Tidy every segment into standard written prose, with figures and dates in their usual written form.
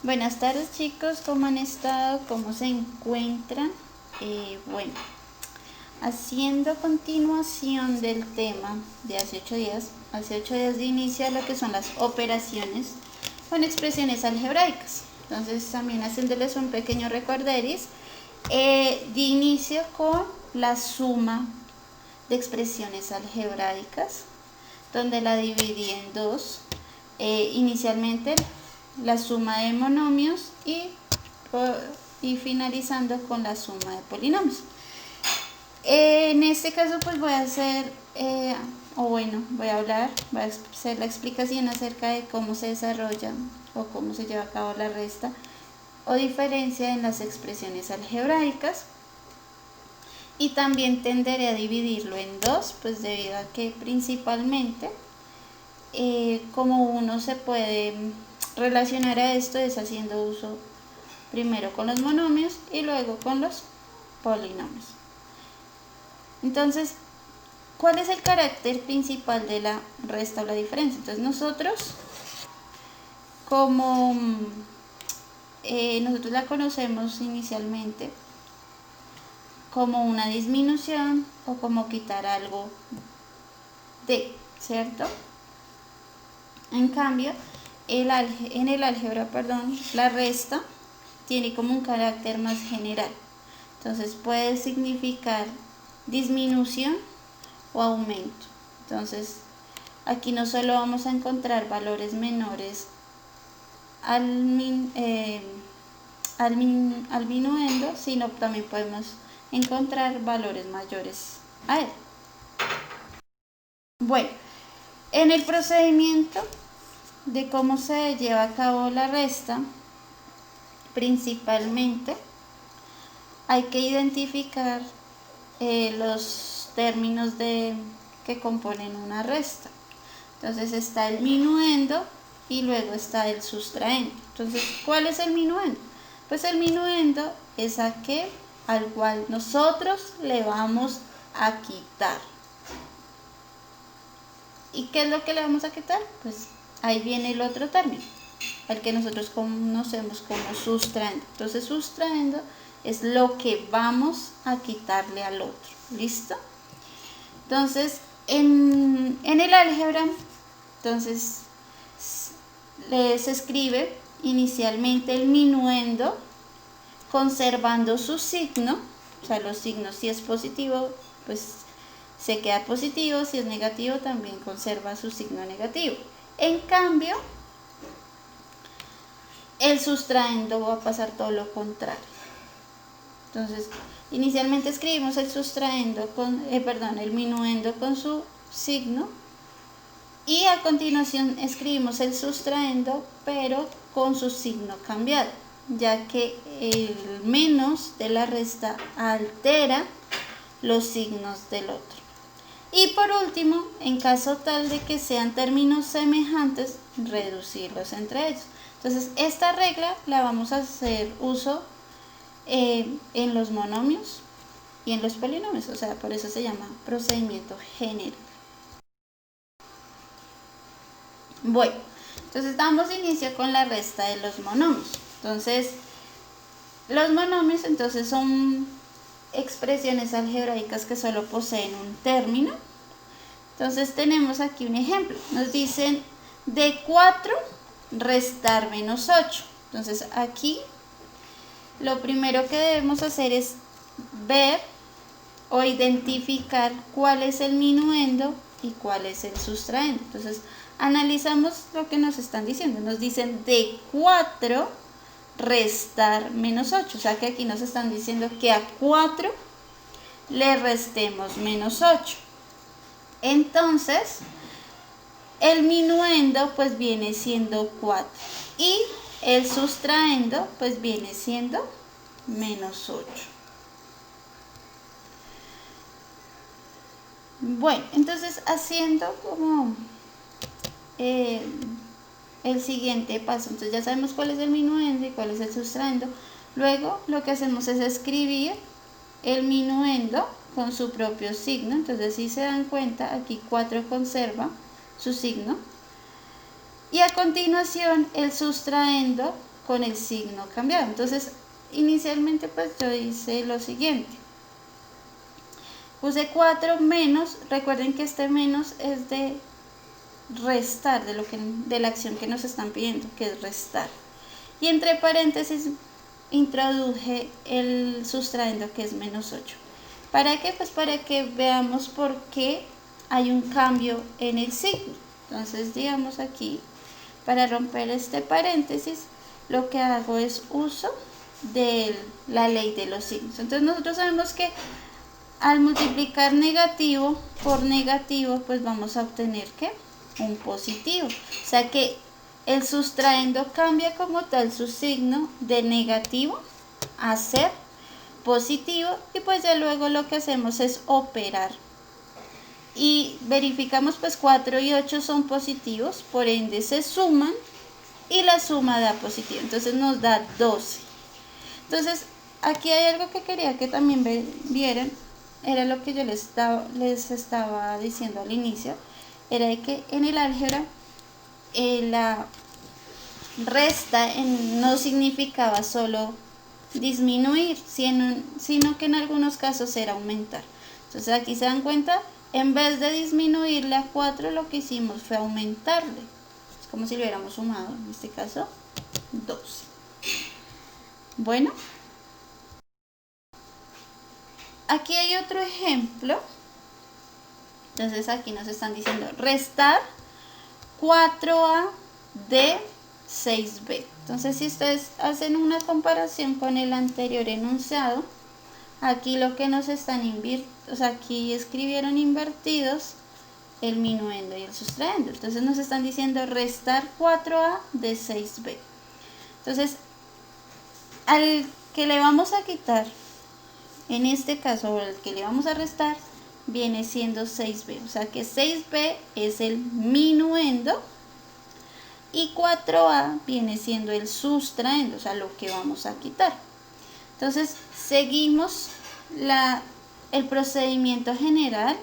Buenas tardes chicos, ¿cómo han estado? ¿Cómo se encuentran? Bueno, haciendo continuación del tema de hace 8 días de inicio lo que son las operaciones con expresiones algebraicas. Entonces también haciéndoles un pequeño recorderis, de inicio con la suma de expresiones algebraicas, donde la dividí en dos. Inicialmente la suma de monomios y finalizando con la suma de polinomios. En este caso pues voy a hacer, voy a hacer la explicación acerca de cómo se desarrolla o cómo se lleva a cabo la resta o diferencia en las expresiones algebraicas. Y también tenderé a dividirlo en dos, pues debido a que principalmente como uno se puede relacionar a esto es haciendo uso primero con los monomios y luego con los polinomios. Entonces, ¿cuál es el carácter principal de la resta o la diferencia? Entonces nosotros, como nosotros la conocemos inicialmente como una disminución o como quitar algo de, ¿cierto? En cambio, en el álgebra, la resta tiene como un carácter más general. Entonces puede significar disminución o aumento. Entonces, aquí no solo vamos a encontrar valores menores al minuendo, sino también podemos encontrar valores mayores a él. Bueno, en el procedimiento de cómo se lleva a cabo la resta, principalmente hay que identificar los términos que componen una resta. Entonces está el minuendo y luego está el sustraendo. Entonces, ¿cuál es el minuendo? Pues el minuendo es aquel al cual nosotros le vamos a quitar. ¿Y qué es lo que le vamos a quitar? Pues ahí viene el otro término, al que nosotros conocemos como sustraendo. Entonces, sustraendo es lo que vamos a quitarle al otro. ¿Listo? Entonces, en el álgebra, entonces, se escribe inicialmente el minuendo conservando su signo. O sea, los signos, si es positivo, pues se queda positivo, si es negativo también conserva su signo negativo. En cambio, el sustraendo va a pasar todo lo contrario. Entonces, inicialmente escribimos el sustraendo el minuendo con su signo y a continuación escribimos el sustraendo pero con su signo cambiado, ya que el menos de la resta altera los signos del otro. Y por último, en caso tal de que sean términos semejantes, reducirlos entre ellos. Entonces, esta regla la vamos a hacer uso en los monomios y en los polinomios, o sea, por eso se llama procedimiento general. Bueno, entonces damos inicio con la resta de los monomios. Entonces, los monomios entonces son expresiones algebraicas que solo poseen un término. Entonces tenemos aquí un ejemplo. Nos dicen de 4 restar menos 8. Entonces aquí lo primero que debemos hacer es ver o identificar cuál es el minuendo y cuál es el sustraendo. Entonces analizamos lo que nos están diciendo. Nos dicen de 4 restar menos 8. O sea que aquí nos están diciendo que a 4 le restemos menos 8. Entonces, el minuendo pues viene siendo 4 y el sustraendo pues viene siendo menos 8. Bueno, entonces haciendo como el siguiente paso, entonces ya sabemos cuál es el minuendo y cuál es el sustraendo. Luego lo que hacemos es escribir el minuendo con su propio signo. Entonces, si se dan cuenta, aquí 4 conserva su signo. Y a continuación, el sustraendo con el signo cambiado. Entonces, inicialmente pues yo hice lo siguiente. Puse 4 menos, recuerden que este menos es de restar, de la acción que nos están pidiendo, que es restar. Y entre paréntesis introduje el sustrayendo, que es menos 8. ¿Para qué? Pues para que veamos por qué hay un cambio en el signo. Entonces, digamos aquí, para romper este paréntesis, lo que hago es uso de la ley de los signos. Entonces, nosotros sabemos que al multiplicar negativo por negativo, pues vamos a obtener ¿qué? Un positivo. O sea que el sustrayendo cambia como tal su signo de negativo a ser positivo, y pues ya luego lo que hacemos es operar. Y verificamos pues 4 y 8 son positivos, por ende se suman y la suma da positivo. Entonces nos da 12. Entonces aquí hay algo que quería que también vieran. Era lo que yo les estaba diciendo al inicio, era de que en el álgebra la resta no significaba solo disminuir, sino que en algunos casos era aumentar. Entonces aquí se dan cuenta, en vez de disminuirle a 4, lo que hicimos fue aumentarle. Es como si lo hubiéramos sumado, en este caso 12. Bueno. Aquí hay otro ejemplo. Entonces aquí nos están diciendo restar 4a de 6b. Entonces si ustedes hacen una comparación con el anterior enunciado, aquí lo que nos están aquí escribieron invertidos el minuendo y el sustrayendo. Entonces nos están diciendo restar 4a de 6b. Entonces al que le vamos a quitar, en este caso, el que le vamos a restar viene siendo 6b. O sea que 6b es el minuendo y 4a viene siendo el sustrayendo, o sea, lo que vamos a quitar. Entonces, seguimos el procedimiento general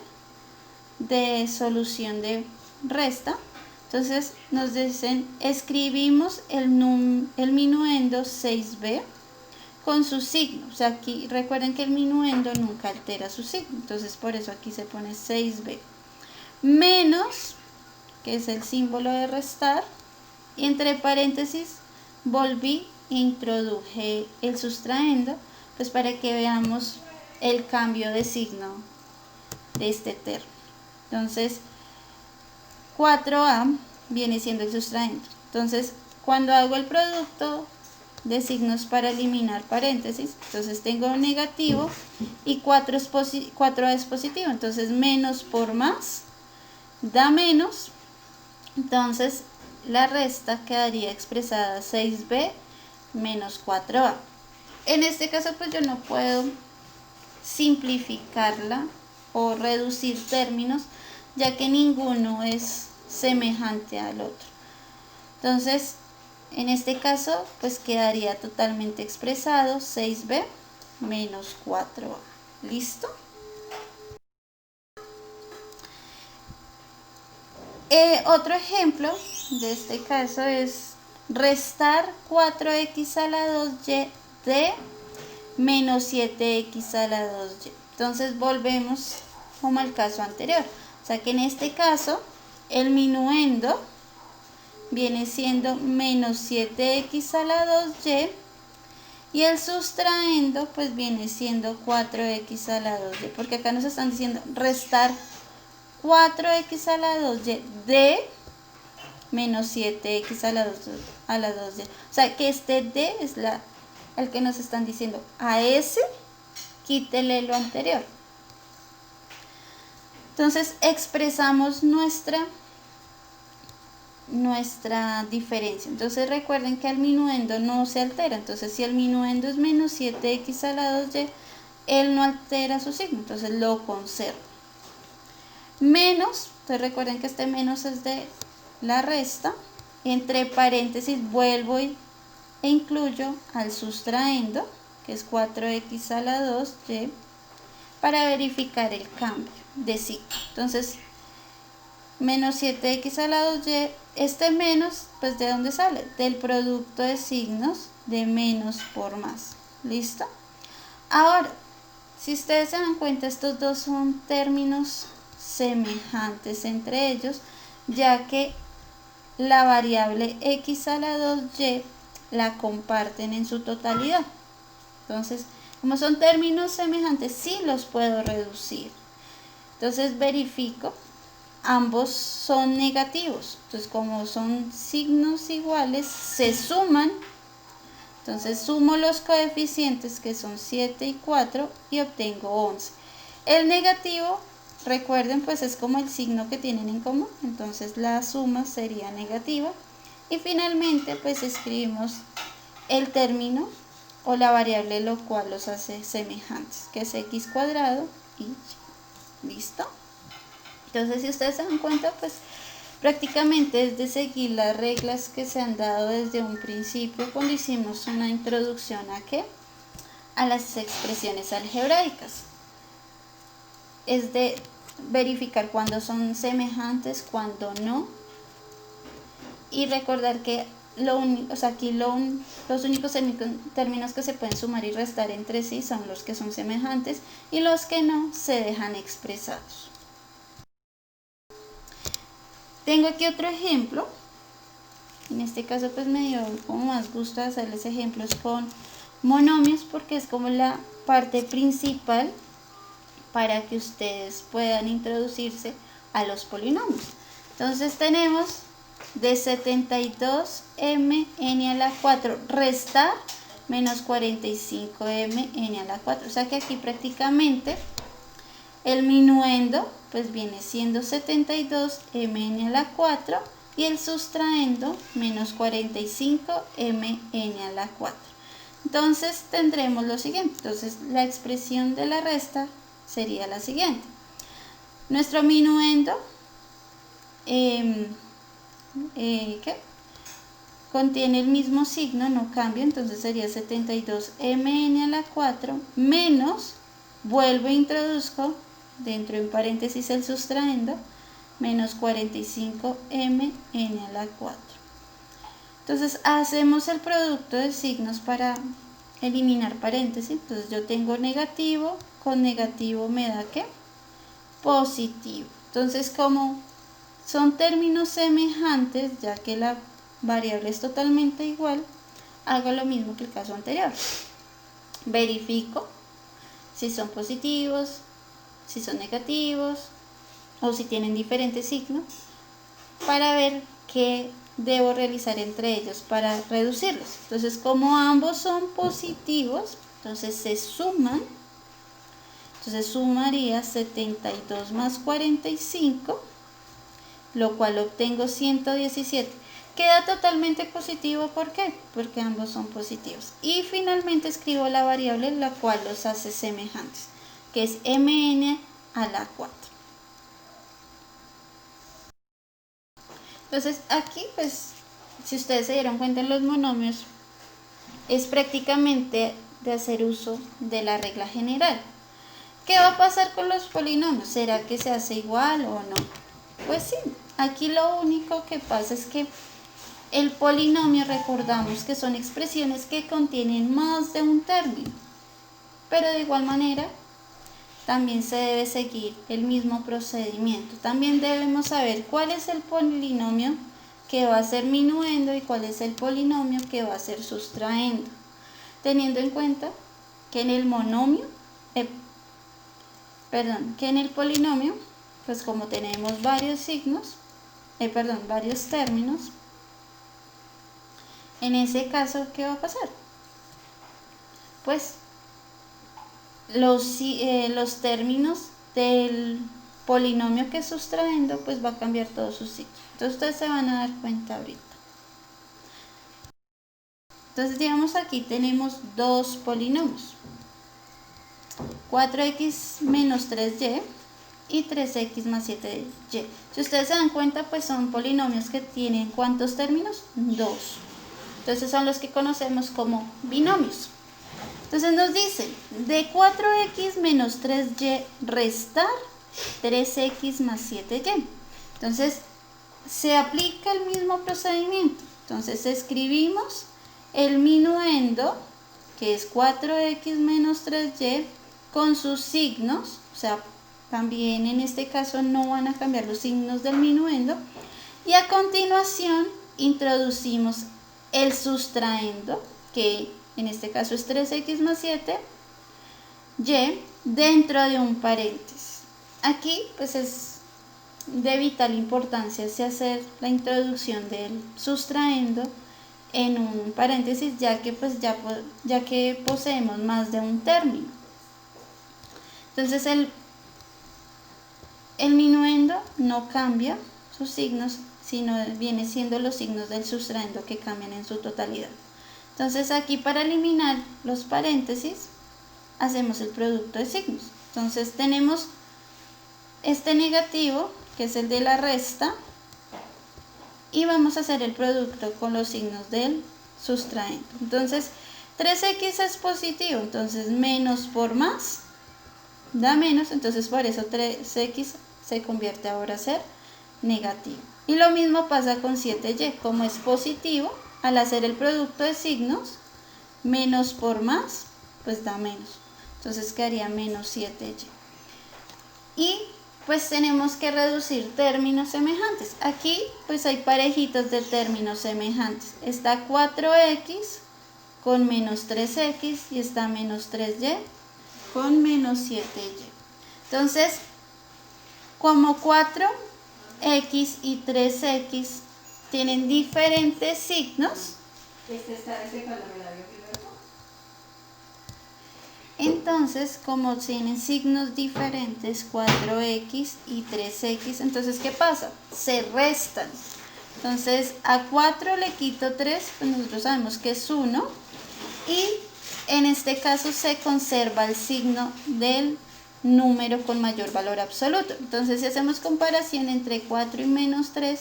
de solución de resta. Entonces, nos dicen, escribimos el minuendo 6b con su signo. O sea, aquí recuerden que el minuendo nunca altera su signo, entonces por eso aquí se pone 6b menos, que es el símbolo de restar, y entre paréntesis volví e introduje el sustrayendo, pues para que veamos el cambio de signo de este término. Entonces 4a viene siendo el sustrayendo. Entonces cuando hago el producto de signos para eliminar paréntesis, entonces tengo negativo y 4a es positivo, entonces menos por más da menos. Entonces la resta quedaría expresada 6b menos 4a. En este caso pues yo no puedo simplificarla o reducir términos, ya que ninguno es semejante al otro. Entonces en este caso pues quedaría totalmente expresado 6b menos 4a. ¿Listo? Otro ejemplo de este caso es restar 4x a la 2y de menos 7x a la 2y. Entonces volvemos como al caso anterior. O sea que en este caso el minuendo viene siendo menos 7x a la 2y y el sustrayendo pues viene siendo 4x a la 2y, porque acá nos están diciendo restar 4x a la 2y de menos 7x a la 2y. O sea que este d es el que nos están diciendo, a ese quítele lo anterior. Entonces expresamos nuestra diferencia. Entonces recuerden que el minuendo no se altera. Entonces si el minuendo es menos 7x a la 2y, él no altera su signo, entonces lo conserva. Menos, entonces recuerden que este menos es de la resta. Entre paréntesis vuelvo e incluyo al sustrayendo, que es 4x a la 2y, para verificar el cambio de signo. Entonces menos 7x a la 2y, este menos, pues ¿de dónde sale? Del producto de signos de menos por más. ¿Listo? Ahora, si ustedes se dan cuenta, estos dos son términos semejantes entre ellos, ya que la variable x a la 2y la comparten en su totalidad. Entonces, como son términos semejantes, sí los puedo reducir. Entonces verifico, ambos son negativos. Entonces, como son signos iguales, se suman. Entonces sumo los coeficientes, que son 7 y 4, y obtengo 11. El negativo, recuerden, pues es como el signo que tienen en común. Entonces la suma sería negativa. Y finalmente, pues escribimos el término o la variable lo cual los hace semejantes, que es x cuadrado y y. ¿Listo? Entonces, si ustedes se dan cuenta, pues prácticamente es de seguir las reglas que se han dado desde un principio cuando hicimos una introducción a ¿qué? A las expresiones algebraicas. Es de verificar cuándo son semejantes, cuándo no. Y recordar que los únicos términos que se pueden sumar y restar entre sí son los que son semejantes, y los que no se dejan expresados. Tengo aquí otro ejemplo. En este caso pues me dio como más gusto hacerles ejemplos con monomios, porque es como la parte principal para que ustedes puedan introducirse a los polinomios. Entonces tenemos de 72m a la 4 restar menos 45m a la 4. O sea que aquí prácticamente el minuendo pues viene siendo 72m a la 4 y el sustraendo menos 45m a la 4. Entonces tendremos lo siguiente. Entonces la expresión de la resta sería la siguiente. Nuestro minuendo contiene el mismo signo, no cambia, entonces sería 72m a la 4 menos, vuelvo e introduzco dentro en paréntesis el sustraendo, menos 45m a la 4. Entonces hacemos el producto de signos para eliminar paréntesis. Entonces yo tengo negativo, con negativo me da ¿qué? Positivo. Entonces, como son términos semejantes, ya que la variable es totalmente igual, hago lo mismo que el caso anterior. Verifico si son positivos, si son negativos o si tienen diferentes signos, para ver qué debo realizar entre ellos para reducirlos. Entonces, como ambos son positivos, entonces se suman. Entonces sumaría 72 más 45, lo cual obtengo 117. Queda totalmente positivo, ¿por qué? Porque ambos son positivos. Y finalmente escribo la variable la cual los hace semejantes, que es mn a la 4. Entonces aquí pues, si ustedes se dieron cuenta en los monomios, es prácticamente de hacer uso de la regla general. ¿Qué va a pasar con los polinomios? ¿Será que se hace igual o no? Pues sí, aquí lo único que pasa es que el polinomio, recordamos que son expresiones que contienen más de un término, pero de igual manera también se debe seguir el mismo procedimiento. También debemos saber cuál es el polinomio que va a ser minuendo y cuál es el polinomio que va a ser sustraendo, teniendo en cuenta que en el monomio, que en el polinomio, pues como tenemos varios signos, varios términos, en ese caso, ¿qué va a pasar? Pues los términos del polinomio que es sustraendo, pues va a cambiar todos sus signos. Entonces ustedes se van a dar cuenta ahorita. Entonces digamos aquí tenemos dos polinomios, 4x menos 3y y 3x más 7y. Si ustedes se dan cuenta, pues son polinomios que tienen ¿cuántos términos? 2. Entonces son los que conocemos como binomios. Entonces nos dicen, de 4x menos 3y restar 3x más 7y. Entonces, se aplica el mismo procedimiento. Entonces, escribimos el minuendo, que es 4x menos 3y, con sus signos, o sea, también en este caso no van a cambiar los signos del minuendo, y a continuación introducimos el sustraendo, que en este caso es 3x más 7, y dentro de un paréntesis. Aquí pues es de vital importancia hacer la introducción del sustraendo en un paréntesis, ya que poseemos más de un término. Entonces el minuendo no cambia sus signos, sino viene siendo los signos del sustraendo que cambian en su totalidad. Entonces aquí, para eliminar los paréntesis, hacemos el producto de signos. Entonces tenemos este negativo, que es el de la resta, y vamos a hacer el producto con los signos del sustraendo. Entonces 3x es positivo, entonces menos por más da menos, entonces por eso 3x se convierte ahora a ser negativo. Y lo mismo pasa con 7y, como es positivo, al hacer el producto de signos, menos por más, pues da menos. Entonces quedaría menos 7y. Y pues tenemos que reducir términos semejantes. Aquí pues hay parejitas de términos semejantes. Está 4x con menos 3x y está menos 3y con menos 7y. Entonces, como 4x y 3x tienen diferentes signos, entonces como tienen signos diferentes, 4x y 3x, entonces ¿qué pasa? Se restan. Entonces a 4 le quito 3, pues nosotros sabemos que es 1, y en este caso se conserva el signo del número con mayor valor absoluto. Entonces, si hacemos comparación entre 4 y menos 3,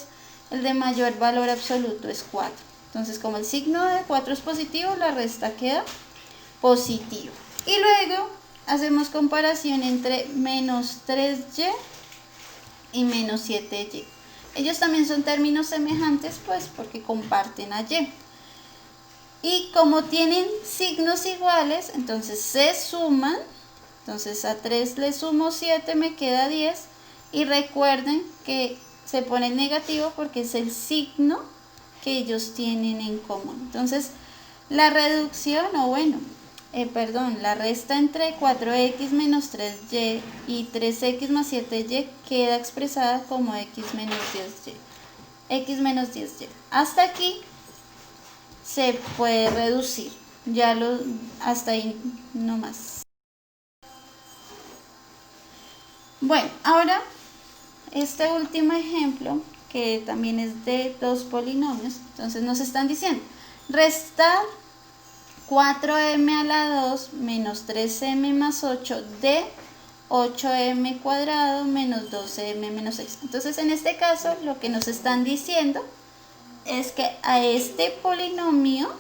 el de mayor valor absoluto es 4. Entonces, como el signo de 4 es positivo, la resta queda positiva. Y luego hacemos comparación entre menos 3y y menos 7y. Ellos también son términos semejantes, pues porque comparten a y. Y como tienen signos iguales, entonces se suman. Entonces a 3 le sumo 7, me queda 10. Y recuerden que se pone negativo porque es el signo que ellos tienen en común. Entonces la reducción, la resta entre 4x menos 3y y 3x más 7y queda expresada como x menos 10y. X menos 10y. Hasta aquí se puede reducir, hasta ahí no más. Bueno, ahora este último ejemplo, que también es de dos polinomios, entonces nos están diciendo restar 4m a la 2 menos 3m más 8 de 8m cuadrado menos 12m menos 6. Entonces en este caso lo que nos están diciendo es que a este polinomio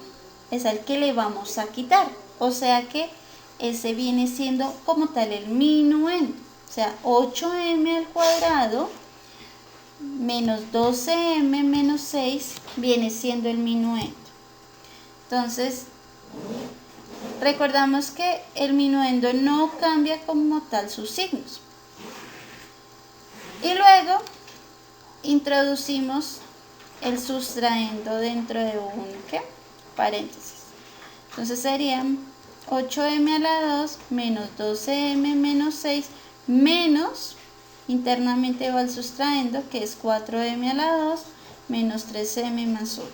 es al que le vamos a quitar, o sea que ese viene siendo como tal el minuendo, o sea 8m al cuadrado menos 12m menos 6 viene siendo el minuendo. Entonces recordamos que el minuendo no cambia como tal sus signos. Y luego introducimos el sustraendo dentro de un paréntesis. Entonces serían 8m a la 2 menos 12m menos 6 menos, internamente va el sustraendo, que es 4m a la 2 menos 3m más 8.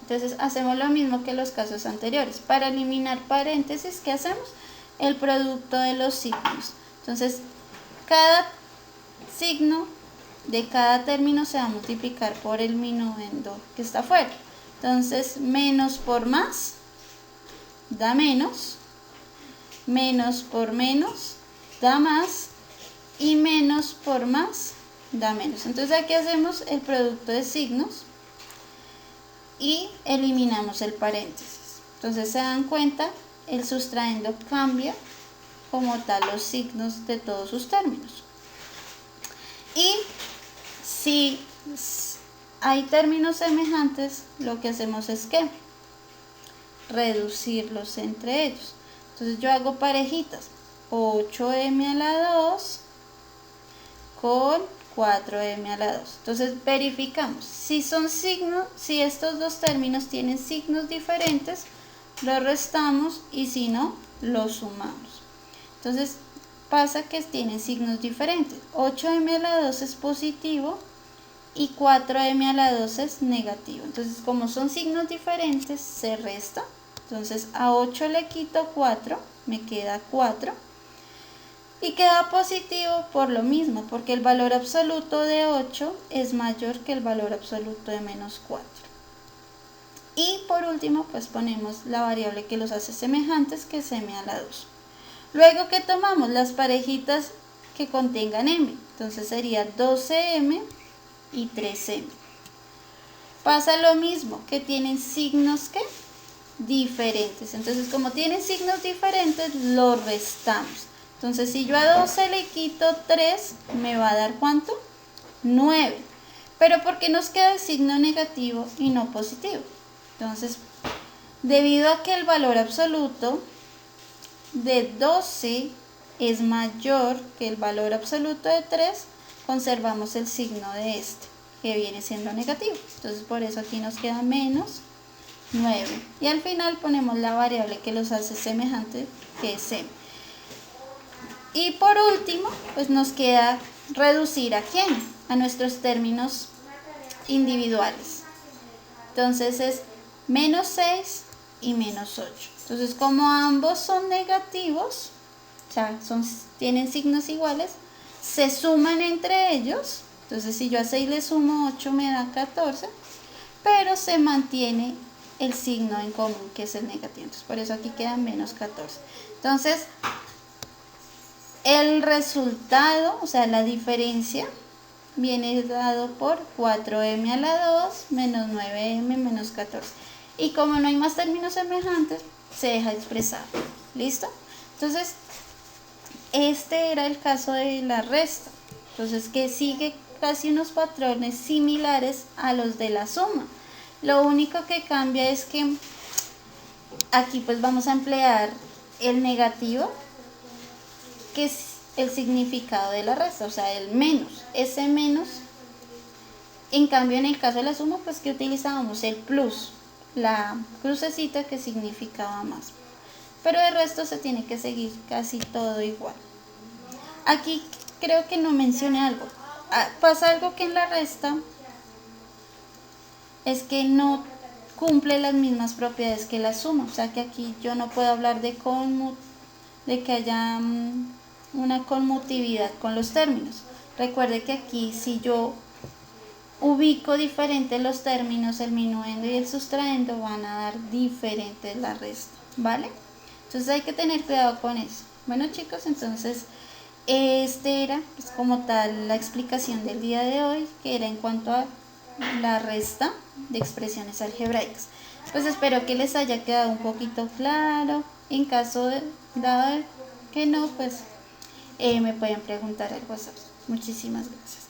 Entonces hacemos lo mismo que los casos anteriores. Para eliminar paréntesis, ¿qué hacemos? El producto de los signos. Entonces cada signo de cada término se va a multiplicar por el minuendo que está afuera. Entonces menos por más da menos, menos por menos da más y menos por más da menos. Entonces aquí hacemos el producto de signos y eliminamos el paréntesis. Entonces se dan cuenta, el sustraendo cambia como tal los signos de todos sus términos. Y Si hay términos semejantes, lo que hacemos es que reducirlos entre ellos. Entonces yo hago parejitas, 8m a la 2 con 4m a la 2. Entonces verificamos si son signos, si estos dos términos tienen signos diferentes, los restamos, y si no, los sumamos. Entonces pasa que tienen signos diferentes. 8m a la 2 es positivo y 4m a la 2 es negativo. Entonces, como son signos diferentes, se resta. Entonces a 8 le quito 4, me queda 4. Y queda positivo por lo mismo, porque el valor absoluto de 8 es mayor que el valor absoluto de menos 4. Y por último, pues ponemos la variable que los hace semejantes, que es m a la 2. Luego que tomamos las parejitas que contengan m, entonces sería 12m y 3m. Pasa lo mismo, que tienen signos que diferentes. Entonces, como tienen signos diferentes, los restamos. Entonces, si yo a 12 le quito 3, me va a dar ¿cuánto? 9. Pero ¿por qué nos queda el signo negativo y no positivo? Entonces, debido a que el valor absoluto de 12 es mayor que el valor absoluto de 3, conservamos el signo de este, que viene siendo negativo. Entonces, por eso aquí nos queda menos 9. Y al final ponemos la variable que los hace semejantes, que es m. Y por último, pues nos queda reducir ¿a quién? A nuestros términos individuales. Entonces es menos 6 y menos 8. Entonces, como ambos son negativos, o sea, tienen signos iguales, se suman entre ellos. Entonces, si yo a 6 le sumo 8, me da 14, pero se mantiene el signo en común, que es el negativo. Entonces, por eso aquí queda menos 14. Entonces, el resultado, o sea, la diferencia, viene dado por 4m a la 2 menos 9m menos 14. Y como no hay más términos semejantes, se deja expresar. ¿Listo? Entonces, este era el caso de la resta. Entonces, que sigue casi unos patrones similares a los de la suma. Lo único que cambia es que aquí pues vamos a emplear el negativo, que es el significado de la resta, o sea, el menos, ese menos. En cambio, en el caso de la suma, pues que utilizábamos el plus, la crucecita que significaba más. Pero el resto se tiene que seguir casi todo igual. Aquí creo que no mencioné algo. Pasa algo que en la resta es que no cumple las mismas propiedades que la suma. O sea que aquí yo no puedo hablar de que haya una conmutatividad con los términos. Recuerde que aquí, si yo ubico diferentes los términos, el minuendo y el sustraendo van a dar diferentes la resta, ¿vale? Entonces hay que tener cuidado con eso. Bueno, chicos, entonces este era pues, como tal la explicación del día de hoy, que era en cuanto a la resta de expresiones algebraicas. Pues espero que les haya quedado un poquito claro. En caso de dado que no, pues me pueden preguntar al WhatsApp. Muchísimas gracias.